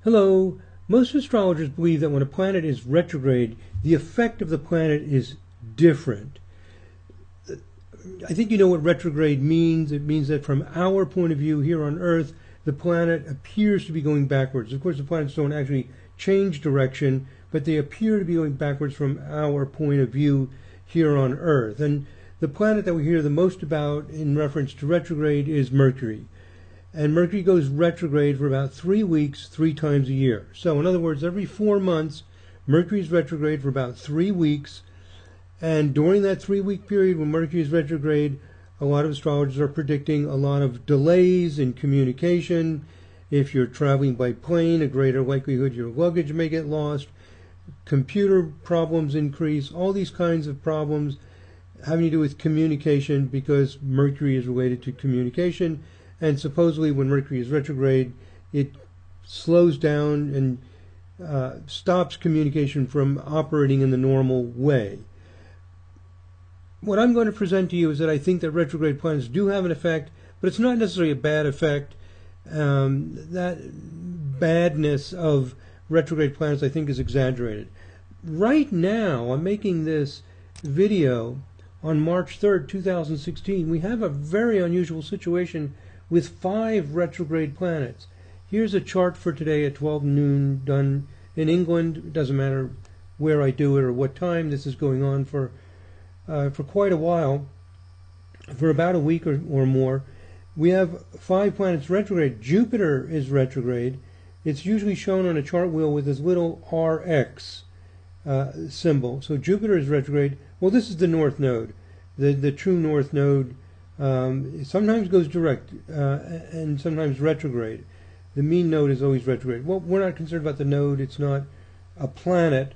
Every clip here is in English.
Hello. Most astrologers believe that when a planet is retrograde, the effect of the planet is different. I think you know what retrograde means. It means that from our point of view here on Earth, the planet appears to be going backwards. Of course, the planets don't actually change direction, but they appear to be going backwards from our point of view here on Earth. And the planet that we hear the most about in reference to retrograde is Mercury. And Mercury goes retrograde for about 3 weeks, 3 times a year. So in other words, every 4 months, Mercury is retrograde for about 3 weeks. And during that 3-week period when Mercury is retrograde, a lot of astrologers are predicting a lot of delays in communication. If you're traveling by plane, a greater likelihood your luggage may get lost. Computer problems increase. All these kinds of problems having to do with communication, because Mercury is related to communication. And supposedly when Mercury is retrograde, it slows down and stops communication from operating in the normal way. What I'm going to present to you is that I think that retrograde planets do have an effect, but it's not necessarily a bad effect. That badness of retrograde planets, I think, is exaggerated. Right now, I'm making this video on March 3rd, 2016. We have a very unusual situation with 5 retrograde planets. Here's a chart for today at 12 noon, done in England. It doesn't matter where I do it or what time. This is going on for quite a while, for about a week or more. We have 5 planets retrograde. Jupiter is retrograde. It's usually shown on a chart wheel with this little RX symbol. So Jupiter is retrograde. Well, this is the north node. The true north node sometimes goes direct and sometimes retrograde. The mean node is always retrograde. Well, we're not concerned about the node. It's not a planet.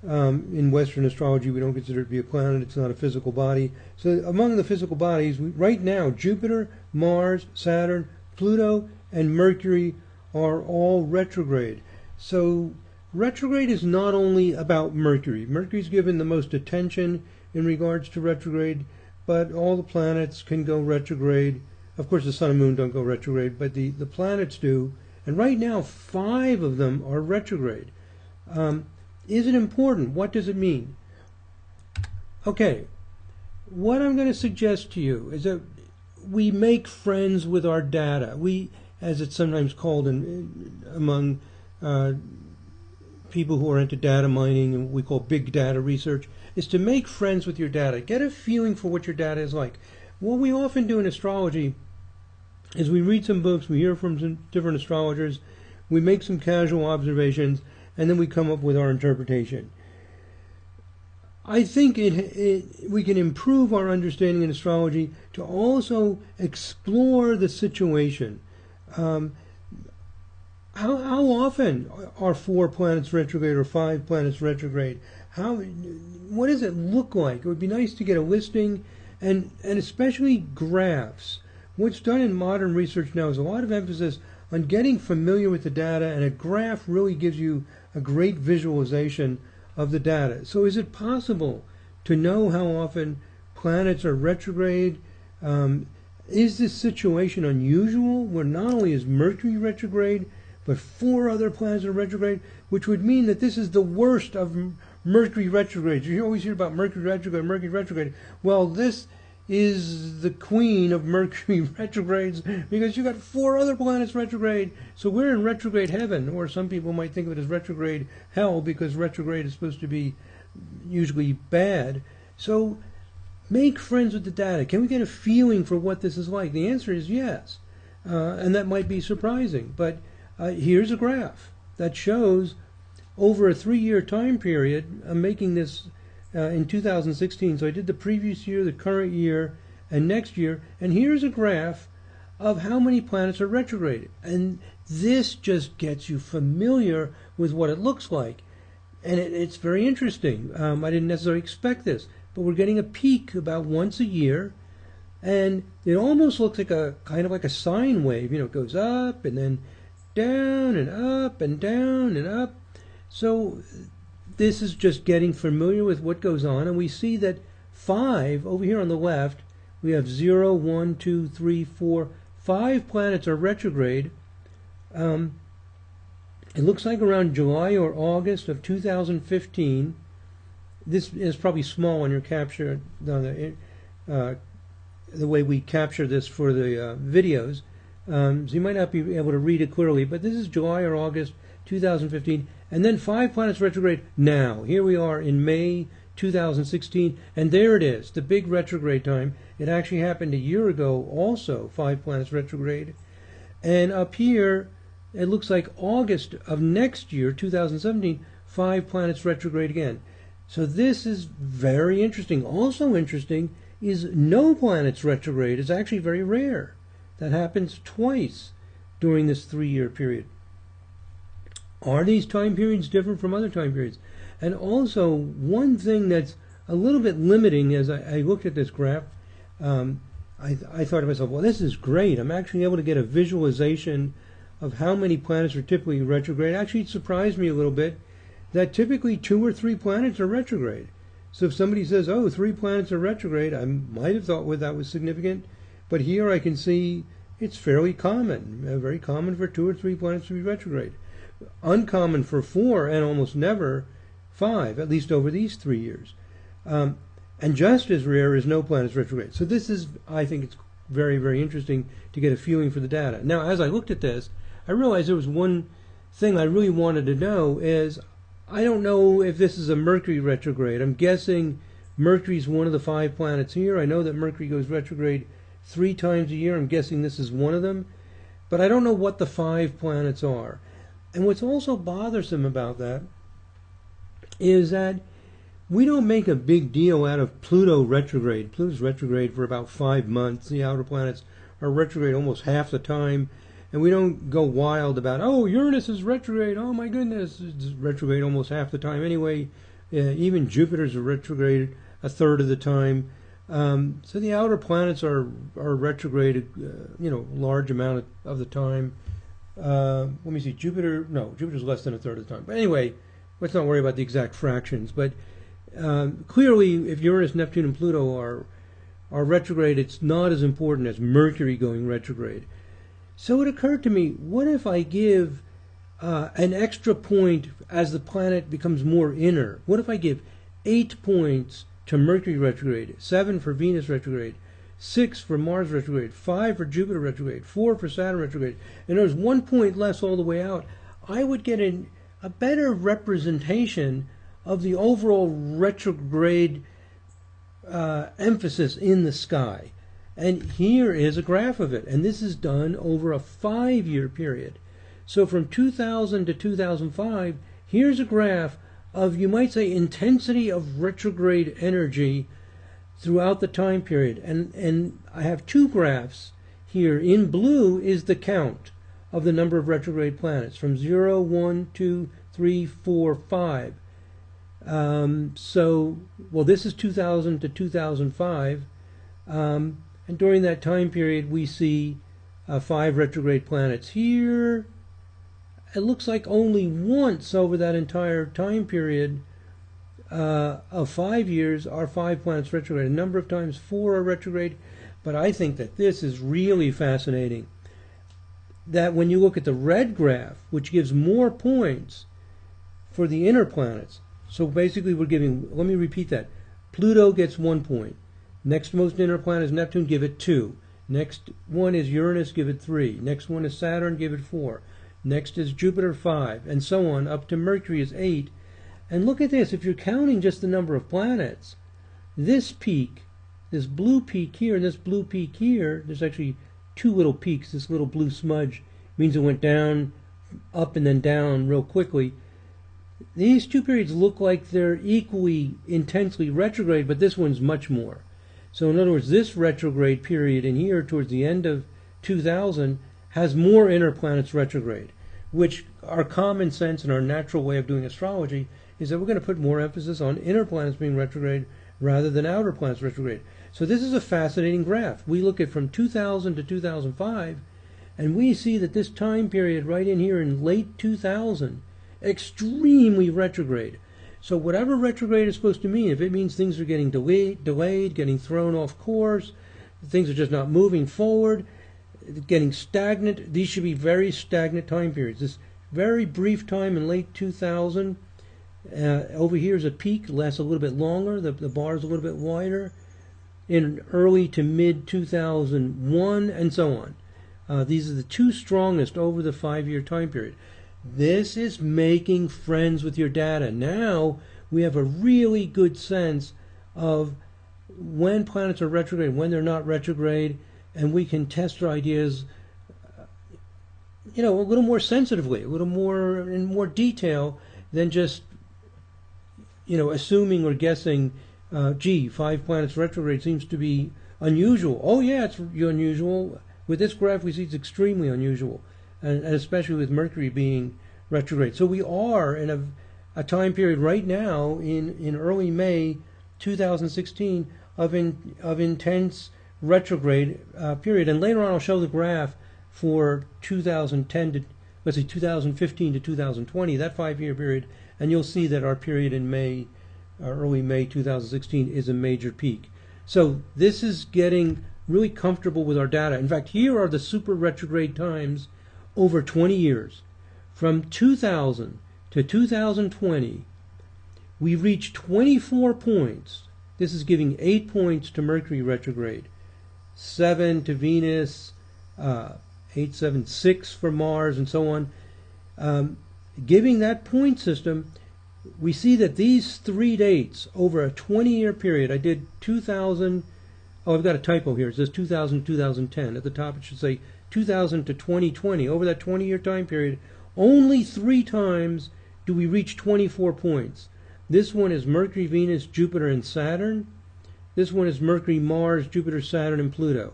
In Western astrology, we don't consider it to be a planet. It's not a physical body. So among the physical bodies, right now, Jupiter, Mars, Saturn, Pluto, and Mercury are all retrograde. So retrograde is not only about Mercury. Mercury's given the most attention in regards to retrograde, but all the planets can go retrograde. Of course, the sun and moon don't go retrograde, but the planets do. And right now, 5 of them are retrograde. Is it important? What does it mean? Okay, what I'm going to suggest to you is that we make friends with our data. We, as it's sometimes called among people who are into data mining and we call big data research, is to make friends with your data. Get a feeling for what your data is like. What we often do in astrology is we read some books, we hear from some different astrologers, we make some casual observations, and then we come up with our interpretation. I think we can improve our understanding in astrology to also explore the situation. How often are 4 planets retrograde or 5 planets retrograde? What does it look like? It would be nice to get a listing and especially graphs. What's done in modern research now is a lot of emphasis on getting familiar with the data, and a graph really gives you a great visualization of the data. So is it possible to know how often planets are retrograde? Is this situation unusual, where not only is Mercury retrograde, but 4 other planets are retrograde, which would mean that this is the worst of Mercury retrograde. You always hear about Mercury retrograde, Mercury retrograde. Well, this is the queen of Mercury retrogrades, because you got 4 other planets retrograde. So we're in retrograde heaven, or some people might think of it as retrograde hell, because retrograde is supposed to be usually bad. So make friends with the data. Can we get a feeling for what this is like? The answer is yes. And that might be surprising. But here's a graph that shows over a 3-year time period. I'm making this in 2016. So I did the previous year, the current year, and next year. And here's a graph of how many planets are retrograde. And this just gets you familiar with what it looks like. And it's very interesting. I didn't necessarily expect this, but we're getting a peak about once a year. And it almost looks like a kind of like a sine wave. It goes up and then down and up and down and up. So this is just getting familiar with what goes on. And we see that 5 over here on the left, we have 0, 1, 2, 3, 4, 5 planets are retrograde. It looks like around July or August of 2015. This is probably small on your capture, the way we capture this for the videos. So you might not be able to read it clearly, but this is July or August 2015. And then 5 planets retrograde now. Here we are in May 2016, and there it is, the big retrograde time. It actually happened a year ago also, 5 planets retrograde. And up here, it looks like August of next year, 2017, 5 planets retrograde again. So this is very interesting. Also interesting is no planets retrograde. It's actually very rare. That happens twice during this 3-year period. Are these time periods different from other time periods? And also, one thing that's a little bit limiting as I looked at this graph, I thought to myself, well, this is great. I'm actually able to get a visualization of how many planets are typically retrograde. Actually, it surprised me a little bit that typically 2 or 3 planets are retrograde. So if somebody says, oh, 3 planets are retrograde, I might have thought that was significant. But here I can see it's fairly common, very common for 2 or 3 planets to be retrograde. Uncommon for 4 and almost never 5, at least over these 3 years. And just as rare is no planets retrograde. So this is, I think it's very, very interesting to get a feeling for the data. Now, as I looked at this, I realized there was one thing I really wanted to know is, I don't know if this is a Mercury retrograde. I'm guessing Mercury's one of the 5 planets here. I know that Mercury goes retrograde 3 times a year. I'm guessing this is one of them. But I don't know what the 5 planets are. And what's also bothersome about that is that we don't make a big deal out of Pluto retrograde. Pluto's retrograde for about 5 months. The outer planets are retrograde almost half the time. And we don't go wild about, oh, Uranus is retrograde. Oh, my goodness. It's retrograde almost half the time anyway. Even Jupiter's a retrograde a third of the time. So the outer planets are retrograded, large amount of the time. Let me see, Jupiter's less than a third of the time. But anyway, let's not worry about the exact fractions. But clearly, if Uranus, Neptune, and Pluto are retrograde, it's not as important as Mercury going retrograde. So it occurred to me, what if I give an extra point as the planet becomes more inner? What if I give 8 points to Mercury retrograde, 7 for Venus retrograde, 6 for Mars retrograde, 5 for Jupiter retrograde, 4 for Saturn retrograde, and there's 1 point less all the way out? I would get a better representation of the overall retrograde emphasis in the sky. And here is a graph of it, and this is done over a 5-year period. So from 2000 to 2005, here's a graph of, you might say, intensity of retrograde energy throughout the time period. And I have 2 graphs here. In blue is the count of the number of retrograde planets from 0, 1, 2, 3, 4, 5. This is 2000 to 2005. And during that time period, we see 5 retrograde planets. Here, it looks like only once over that entire time period of 5 years are 5 planets retrograde. A number of times 4 are retrograde, but I think that this is really fascinating. That when you look at the red graph, which gives more points for the inner planets, so basically we're giving, let me repeat that, Pluto gets 1 point. Next most inner planet is Neptune, give it 2. Next one is Uranus, give it 3. Next one is Saturn, give it 4. Next is Jupiter, 5, and so on, up to Mercury is 8. And look at this, if you're counting just the number of planets, this peak, this blue peak here, and this blue peak here, there's actually 2 little peaks. This little blue smudge means it went down, up, and then down real quickly. These 2 periods look like they're equally intensely retrograde, but this one's much more. So in other words, this retrograde period in here towards the end of 2000 has more inner planets retrograde, which our common sense and our natural way of doing astrology is that we're going to put more emphasis on inner planets being retrograde rather than outer planets retrograde. So this is a fascinating graph. We look at from 2000 to 2005, and we see that this time period right in here in late 2000, extremely retrograde. So whatever retrograde is supposed to mean, if it means things are getting delayed, getting thrown off course, things are just not moving forward, getting stagnant, these should be very stagnant time periods. This very brief time in late 2000. Over here is a peak, lasts a little bit longer. The bar is a little bit wider. In early to mid 2001, and so on. These are the two strongest over the 5-year time period. This is making friends with your data. Now we have a really good sense of when planets are retrograde, when they're not retrograde, and we can test our ideas, a little more sensitively, a little more in more detail than just, assuming or guessing. 5 planets retrograde seems to be unusual. Oh yeah, it's unusual. With this graph, we see it's extremely unusual, and especially with Mercury being retrograde. So we are in a time period right now in early May 2016 of intense retrograde period. And later on, I'll show the graph for 2015 to 2020, that 5-year period, and you'll see that our period in early May 2016 is a major peak. So this is getting really comfortable with our data. In fact, here are the super retrograde times over 20 years. From 2000 to 2020, we reached 24 points. This is giving 8 points to Mercury retrograde, 7 to Venus, 8, 7, 6 for Mars, and so on. Giving that point system, we see that these 3 dates over a 20-year period, I did 2000, I've got a typo here, it says 2000, 2010. At the top it should say 2000 to 2020. Over that 20-year time period, only 3 times do we reach 24 points. This one is Mercury, Venus, Jupiter, and Saturn. This one is Mercury, Mars, Jupiter, Saturn, and Pluto.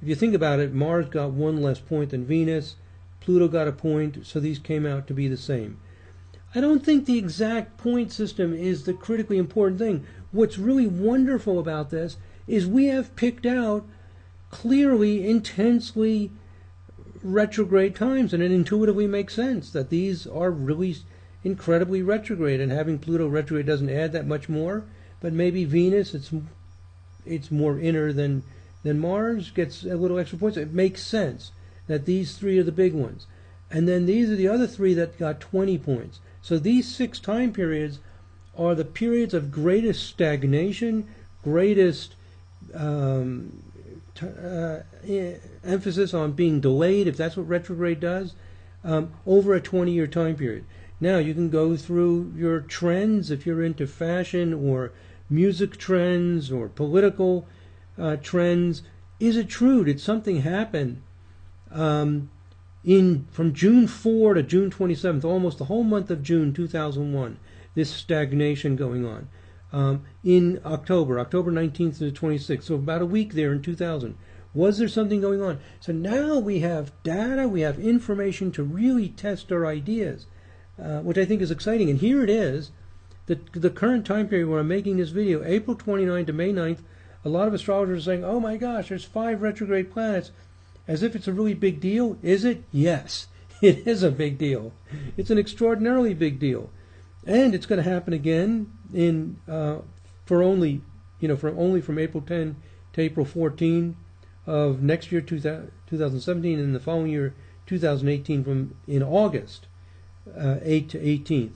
If you think about it, Mars got 1 less point than Venus, Pluto got a point, so these came out to be the same. I don't think the exact point system is the critically important thing. What's really wonderful about this is we have picked out clearly, intensely retrograde times, and it intuitively makes sense that these are really incredibly retrograde, and having Pluto retrograde doesn't add that much more, but maybe Venus, it's more inner than Mars, gets a little extra points. It makes sense that these 3 are the big ones. And then these are the other 3 that got 20 points. So these 6 time periods are the periods of greatest stagnation, greatest emphasis on being delayed, if that's what retrograde does, over a 20-year time period. Now you can go through your trends if you're into fashion or music trends or political trends. Is it true? Did something happen from June 4 to June 27th, almost the whole month of June 2001, this stagnation going on. In October 19th to the 26th, so about a week there in 2000. Was there something going on? So now we have data, we have information to really test our ideas, which I think is exciting. And here it is, the current time period where I'm making this video, April 29 to May 9th. A lot of astrologers are saying, oh my gosh, there's 5 retrograde planets, as if it's a really big deal. Is it? Yes, it is a big deal. It's an extraordinarily big deal. And it's going to happen again from April 10 to April 14 of next year, 2017, and the following year, 2018, in August 8 to 18th.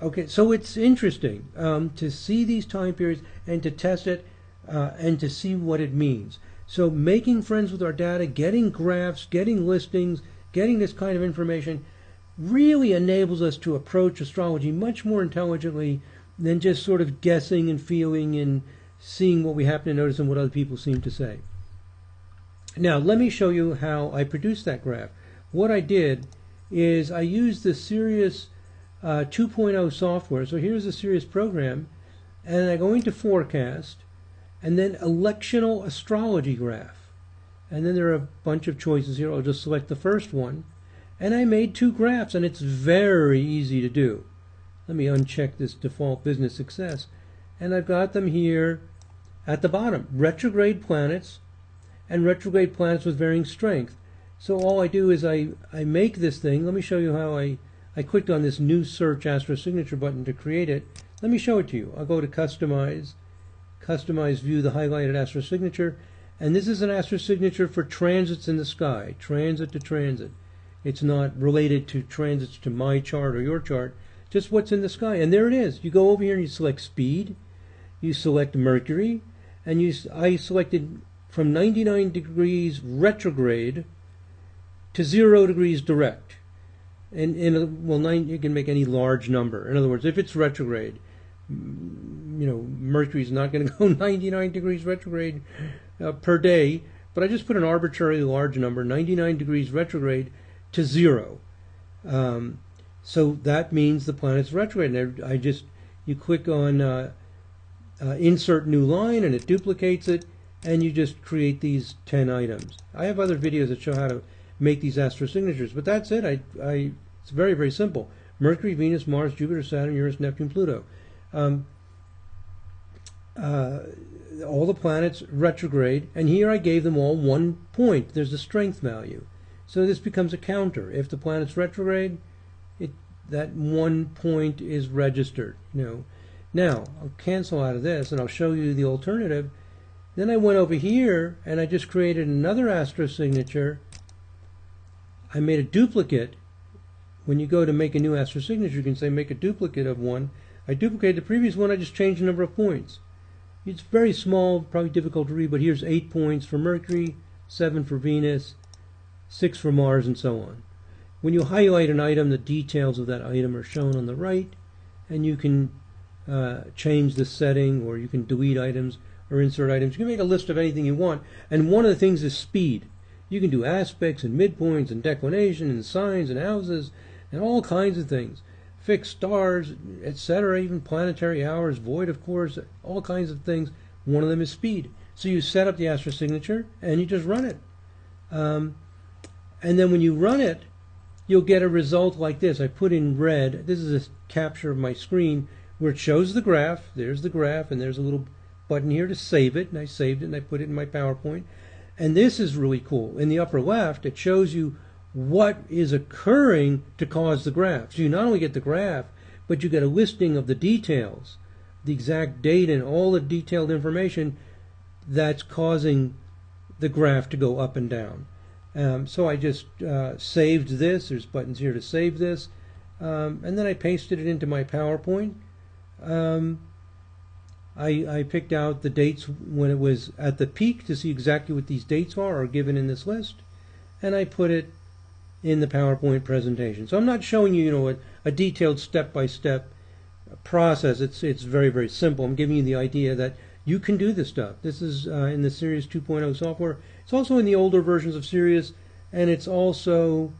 Okay, so it's interesting to see these time periods and to test it and to see what it means. So making friends with our data, getting graphs, getting listings, getting this kind of information really enables us to approach astrology much more intelligently than just sort of guessing and feeling and seeing what we happen to notice and what other people seem to say. Now, let me show you how I produced that graph. What I did is I used the Sirius 2.0 software. So here's the Sirius program, and I go into forecast, and then electional astrology graph. And then there are a bunch of choices here. I'll just select the first one. And I made 2 graphs, and it's very easy to do. Let me uncheck this default business success. And I've got them here at the bottom. Retrograde planets and retrograde planets with varying strength. So all I do is I make this thing. Let me show you how I clicked on this new search astrosignature button to create it. Let me show it to you. I'll go to customize view the highlighted astrosignature, and this is an astrosignature for transits in the sky, transit to transit. It's not related to transits to my chart or your chart, just what's in the sky. And there it is. You go over here and you select speed, you select Mercury, and I selected from 99 degrees retrograde to 0 degrees direct. And you can make any large number. In other words, if it's retrograde, Mercury's not going to go 99 degrees retrograde per day, but I just put an arbitrarily large number, 99 degrees retrograde to 0. So that means the planet's retrograde. And you click on insert new line, and it duplicates it, and you just create these 10 items. I have other videos that show how to make these astrosignatures, but that's it. It's very, very simple. Mercury, Venus, Mars, Jupiter, Saturn, Uranus, Neptune, Pluto. All the planets retrograde, and here I gave them all 1 point. There's a strength value. So this becomes a counter. If the planet's retrograde, that 1 point is registered. Now, I'll cancel out of this, and I'll show you the alternative. Then I went over here, and I just created another astrosignature. I made a duplicate. When you go to make a new astrosignature, you can say make a duplicate of one. I duplicated the previous one, I just changed the number of points. It's very small, probably difficult to read, but here's 8 points for Mercury, 7 for Venus, 6 for Mars, and so on. When you highlight an item, the details of that item are shown on the right, and you can change the setting, or you can delete items or insert items. You can make a list of anything you want, and one of the things is speed. You can do aspects and midpoints and declination and signs and houses and all kinds of things. Fixed stars, etc., even planetary hours, void, of course, all kinds of things. One of them is speed. So you set up the astrosignature and you just run it. And then when you run it, you'll get a result like this. I put in red. This is a capture of my screen where it shows the graph. There's the graph, and there's a little button here to save it. And I saved it, and I put it in my PowerPoint. And this is really cool. In the upper left, it shows you what is occurring to cause the graph. So you not only get the graph, but you get a listing of the details, the exact date and all the detailed information that's causing the graph to go up and down. So I just saved this. There's buttons here to save this. And then I pasted it into my PowerPoint. I picked out the dates when it was at the peak to see exactly what these dates are given in this list. And I put it in the PowerPoint presentation. So I'm not showing you, a detailed step-by-step process. It's very, very simple. I'm giving you the idea that you can do this stuff. This is in the Sirius 2.0 software. It's also in the older versions of Sirius, and it's also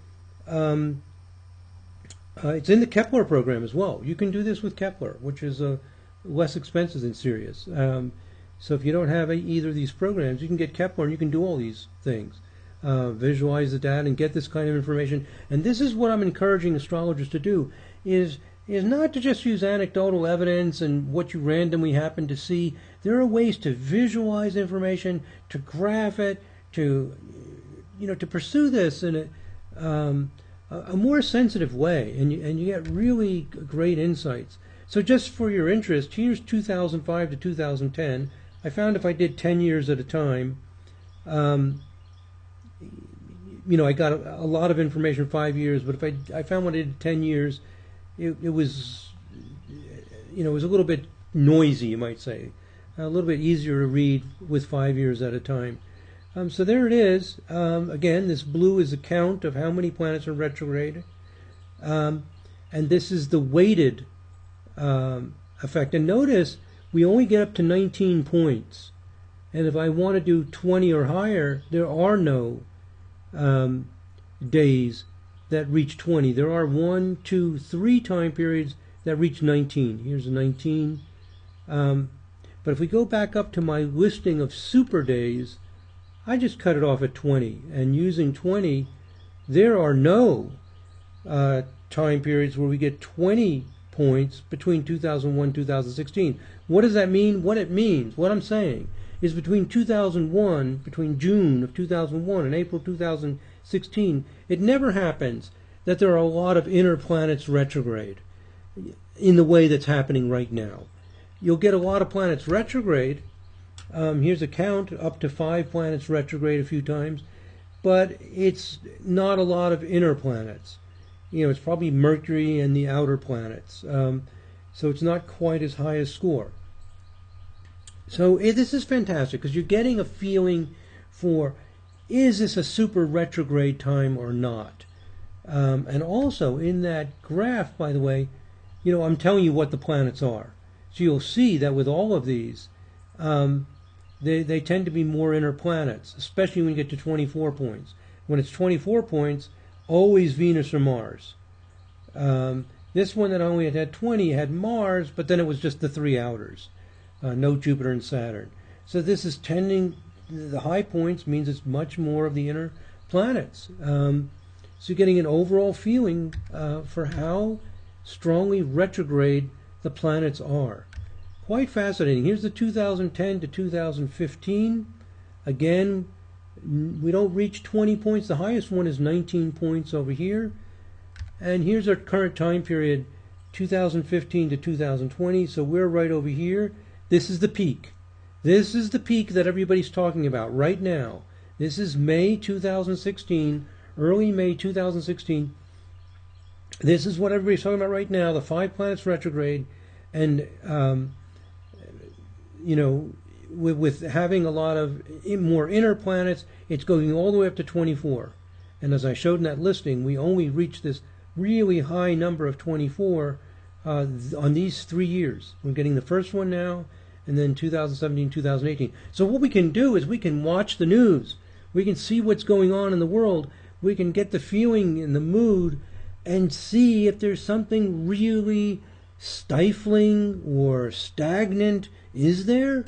it's in the Kepler program as well. You can do this with Kepler, which is less expensive than Sirius. So if you don't have either of these programs, you can get Kepler and you can do all these things. Visualize the data and get this kind of information. And this is what I'm encouraging astrologers to do, is not to just use anecdotal evidence and what you randomly happen to see. There are ways to visualize information, to graph it, to pursue this in a more sensitive way, and you get really great insights. So just for your interest, here's 2005 to 2010. I found if I did 10 years at a time, I got a lot of information 5 years, but if I found when I did 10 years, it was, it was a little bit noisy, you might say, a little bit easier to read with 5 years at a time. So there it is. Again, this blue is a count of how many planets are retrograde, and this is the weighted effect. And notice we only get up to 19 points, and if I want to do 20 or higher, there are no days that reach 20. There are 1, 2, 3 time periods that reach 19. Here's a 19. But if we go back up to my listing of super days, I just cut it off at 20. And using 20, there are no time periods where we get 20 points between 2001 and 2016. What does that mean? What it means, what I'm saying, is between June of 2001 and April 2016, it never happens that there are a lot of inner planets retrograde in the way that's happening right now. You'll get a lot of planets retrograde. Here's a count, up to 5 planets retrograde a few times. but it's not a lot of inner planets. It's probably Mercury and the outer planets. So it's not quite as high a score. So this is fantastic because you're getting a feeling for, is this a super retrograde time or not? And also in that graph, by the way, I'm telling you what the planets are. So you'll see that with all of these, they tend to be more inner planets, especially when you get to 24 points. When it's 24 points, always Venus or Mars. This one that only had 20 had Mars, but then it was just the three outers. No Jupiter and Saturn. So this is tending, the high points means it's much more of the inner planets. So you're getting an overall feeling for how strongly retrograde the planets are. Quite fascinating. Here's the 2010 to 2015. Again, we don't reach 20 points. The highest one is 19 points over here. And here's our current time period, 2015 to 2020. So we're right over here. This is the peak. This is the peak that everybody's talking about right now. This is May 2016, early May 2016. This is what everybody's talking about right now, the 5 planets retrograde. And, with having a lot of more inner planets, it's going all the way up to 24. And as I showed in that listing, we only reached this really high number of 24 on these 3 years. We're getting the first one now, and then 2017, 2018. So what we can do is we can watch the news. We can see what's going on in the world. We can get the feeling and the mood and see if there's something really stifling or stagnant. Is there?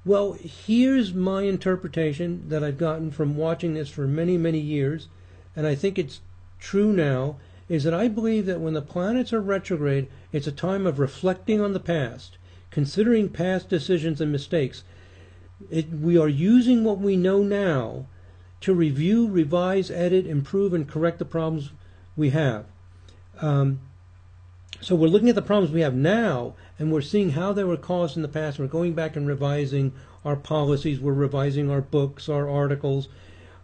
Well, here's my interpretation that I've gotten from watching this for many, many years, and I think it's true now, is that I believe that when the planets are retrograde, it's a time of reflecting on the past, considering past decisions and mistakes. We are using what we know now to review, revise, edit, improve, and correct the problems we have. So we're looking at the problems we have now, and we're seeing how they were caused in the past. We're going back and revising our policies. We're revising our books, our articles,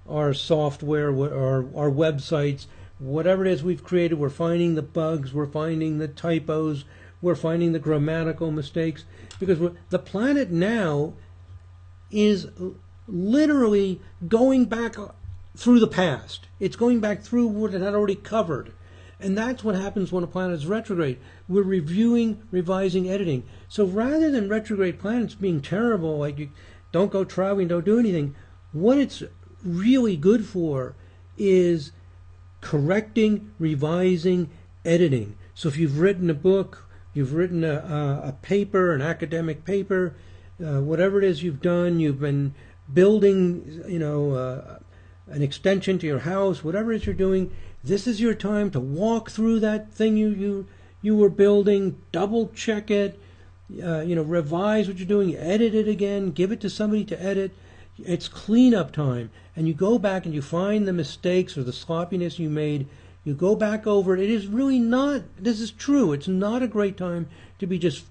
our software, our websites. Whatever it is we've created, we're finding the bugs, we're finding the typos, we're finding the grammatical mistakes. Because the planet now is literally going back through the past. It's going back through what it had already covered. And that's what happens when a planet is retrograde. We're reviewing, revising, editing. So rather than retrograde planets being terrible, like you don't go traveling, don't do anything, what it's really good for is correcting, revising, editing. So if you've written a book, you've written a paper, an academic paper, whatever it is you've done, you've been building, an extension to your house, whatever it is you're doing, this is your time to walk through that thing you were building, double check it, revise what you're doing, edit it again, give it to somebody to edit. It's cleanup time, and you go back and you find the mistakes or the sloppiness you made. You go back over it. It is really not, this is true, it's not a great time to be just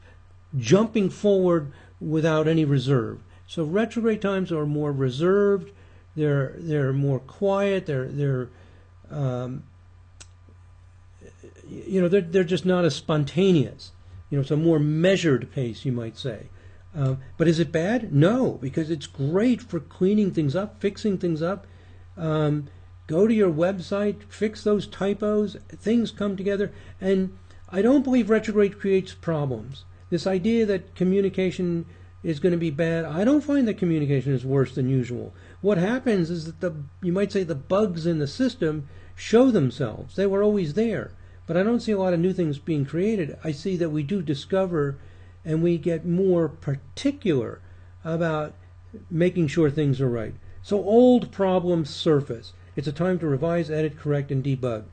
jumping forward without any reserve. So retrograde times are more reserved, they're more quiet, they're just not as spontaneous. It's a more measured pace, you might say. But is it bad? No, because it's great for cleaning things up, fixing things up. Go to your website, fix those typos, things come together. And I don't believe retrograde creates problems. This idea that communication is going to be bad, I don't find that communication is worse than usual. What happens is that you might say the bugs in the system show themselves. They were always there. But I don't see a lot of new things being created. I see that we do discover and we get more particular about making sure things are right. So old problems surface. It's a time to revise, edit, correct, and debug.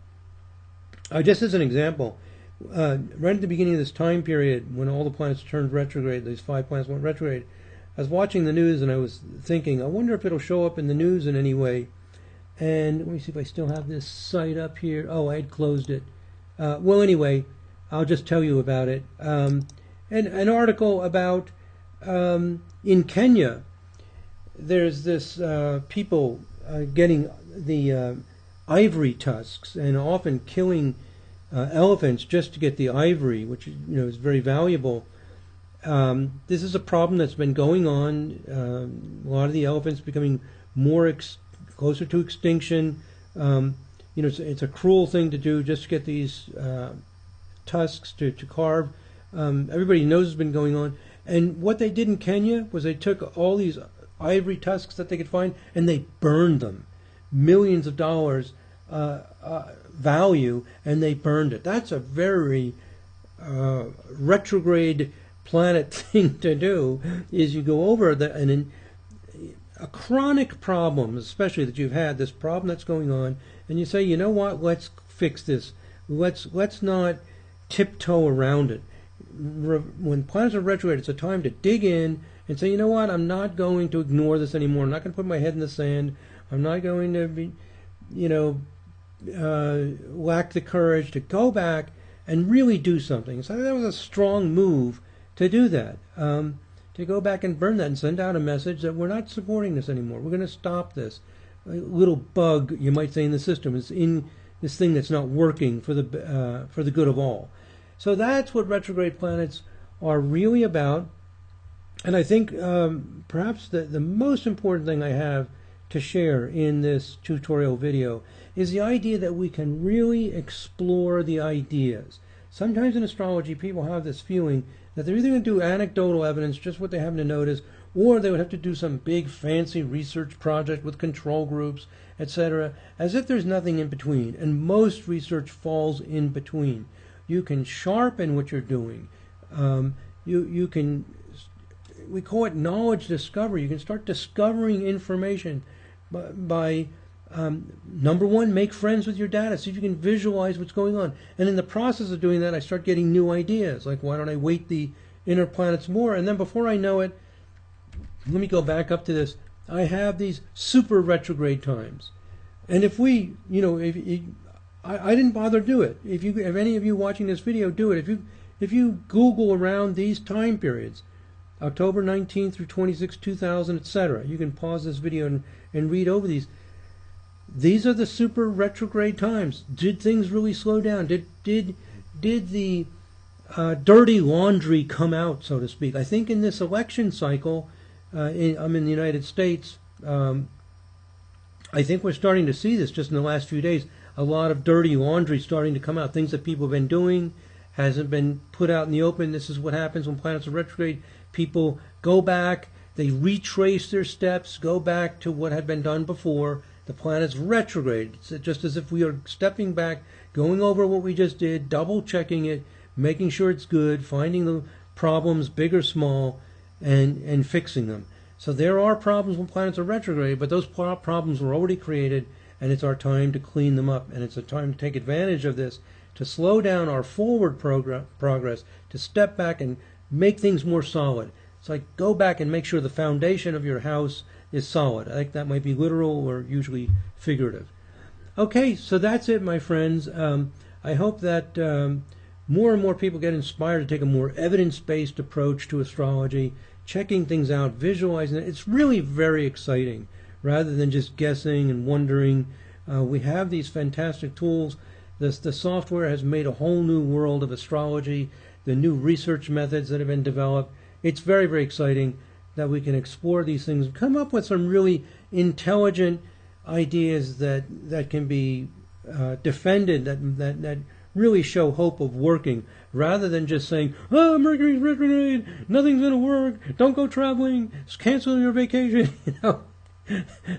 Just as an example, right at the beginning of this time period, when all the planets turned retrograde, these 5 planets went retrograde, I was watching the news and I was thinking, I wonder if it'll show up in the news in any way. And let me see if I still have this site up here. Oh, I had closed it. Well, anyway, I'll just tell you about it. And an article about in Kenya, there's this people getting the ivory tusks and often killing elephants just to get the ivory, which is very valuable. This is a problem that's been going on. A lot of the elephants becoming closer to extinction. It's a cruel thing to do just to get these tusks to carve. Everybody knows it's been going on. And what they did in Kenya was they took all these ivory tusks that they could find and they burned them. Millions of dollars value, and they burned it. That's a very retrograde planet thing to do, is you go over a chronic problem, especially that you've had, this problem that's going on, and you say, you know what, let's fix this. Let's not tiptoe around it. When planets are retrograde, it's a time to dig in and say, you know what, I'm not going to ignore this anymore. I'm not going to put my head in the sand. I'm not going to be, lack the courage to go back and really do something. So that was a strong move to do that, to go back and burn that and send out a message that we're not supporting this anymore. We're going to stop this. A little bug, you might say, in the system is in this thing that's not working for the good of all. So that's what retrograde planets are really about. And I think perhaps the most important thing I have to share in this tutorial video is the idea that we can really explore the ideas. Sometimes in astrology, people have this feeling that they're either going to do anecdotal evidence, just what they happen to notice, or they would have to do some big fancy research project with control groups, etc., as if there's nothing in between. And most research falls in between. You can sharpen what you're doing. You can, we call it knowledge discovery. You can start discovering information by number one, make friends with your data. See if you can visualize what's going on. And in the process of doing that, I start getting new ideas. Like, why don't I weight the inner planets more? And then before I know it, let me go back up to this. I have these super retrograde times. And if we, I didn't bother to do it. If any of you watching this video do it, if you Google around these time periods, October 19th through 26, 2000, etc., you can pause this video and read over these. These are the super retrograde times. Did things really slow down? Did the dirty laundry come out, so to speak? I think in this election cycle, I'm in the United States, I think we're starting to see this just in the last few days. A lot of dirty laundry starting to come out. Things that people have been doing hasn't been put out in the open. This is what happens when planets are retrograde. People go back, they retrace their steps, go back to what had been done before. The planet's retrograde. It's just as if we are stepping back, going over what we just did, double checking it, making sure it's good, finding the problems, big or small, and fixing them. So there are problems when planets are retrograde, but those problems were already created, and it's our time to clean them up. And it's a time to take advantage of this, to slow down our forward progress, to step back and make things more solid. It's like go back and make sure the foundation of your house is solid. I think that might be literal or usually figurative. Okay, so that's it, my friends. I hope that more and more people get inspired to take a more evidence-based approach to astrology, checking things out, visualizing it. It's really very exciting, rather than just guessing and wondering. We have these fantastic tools. The software has made a whole new world of astrology, the new research methods that have been developed. It's very, very exciting that we can explore these things and come up with some really intelligent ideas that can be defended, that really show hope of working, rather than just saying, oh, Mercury's retrograde, nothing's going to work, don't go traveling, cancel your vacation.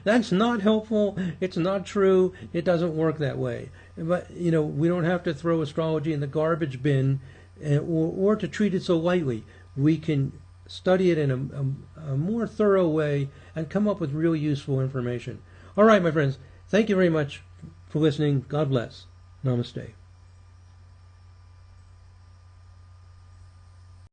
That's not helpful. It's not true. It doesn't work that way. But, we don't have to throw astrology in the garbage bin or to treat it so lightly. We can study it in a more thorough way and come up with really useful information. All right, my friends, thank you very much for listening. God bless. Namaste.